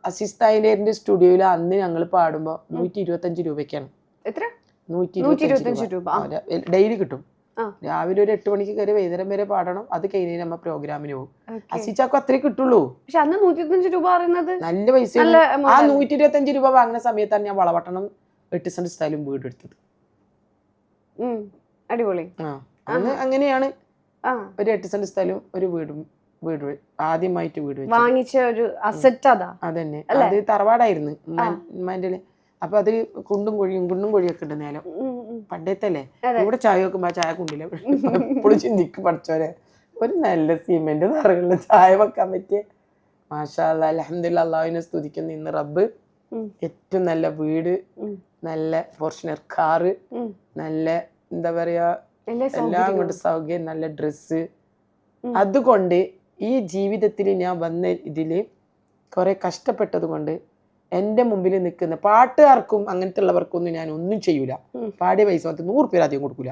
അസിസ് സ്റ്റുഡിയോയിൽ അന്ന് ഞങ്ങൾ പാടുമ്പോൾ 125 രൂപയ്ക്കാണ്. എത്ര? 125 രൂപ ഡെയിലി കിട്ടും. രാവിലെ ഒരു 8 മണിക്ക് കയറി വൈകുന്നേരം വരെ പാടണം. അത് കഴിഞ്ഞ് നമ്മ പ്രോഗ്രാമിന് പോകും. അസിച്ചാക്കും അത്രേ കിട്ടുള്ളൂ. പക്ഷെ അന്ന് 125 രൂപ പറയുന്നത് നല്ല പൈസ. ആ 125 രൂപ വാങ്ങുന്ന സമയത്താണ് ഞാൻ വളവട്ടണം 8 സെന്റ് സ്ഥലം വീട് എടുത്തത്. അടിപൊളി. അന്ന് അങ്ങനെയാണ് ഒരു 8 സെന്റ് സ്ഥലവും ഒരു വീട് ആദ്യമായിട്ട് വീട് വാങ്ങിച്ച ഒരു അസറ്റ്. അതന്നെ. അത് തറവാടായിരുന്നു ഉമ്മാന്റെ. അപ്പൊ അത് കുണ്ടും കുഴിയൊക്കെ ഉണ്ട് നേരം. പണ്ടേത്തല്ലേ ഇവിടെ ചായ വെക്കുമ്പോ ചായ കുണ്ടില്ല. എപ്പോഴും ചിന്തിക്ക് പഠിച്ചോരെ ഒരു നല്ല സിമെന്റ് നിറകളിൽ ചായ വെക്കാൻ പറ്റിയ. മാഷാ അല്ലാഹ് അൽഹംദുലില്ലാഹ്, അള്ളാഹുവിനെ സ്തുതിക്കുന്നു. ഇന്ന് റബ്ബ് ഏറ്റവും നല്ല വീട്, നല്ല ഫോർച്യൂണർ കാറ്, നല്ല എന്താ പറയാ എല്ലാം കൊണ്ട് സൗകര്യം, നല്ല ഡ്രസ്സ്. അതുകൊണ്ട് ഈ ജീവിതത്തിൽ ഞാൻ വന്ന ഇതില് കുറെ കഷ്ടപ്പെട്ടത് കൊണ്ട് എൻ്റെ മുമ്പിൽ നിൽക്കുന്ന പാട്ടുകാർക്കും അങ്ങനത്തെ ഉള്ളവർക്കൊന്നും ഞാൻ ഒന്നും ചെയ്യൂല. പാടിയ പൈസ 100 പേര് അധികം കൊടുക്കൂല.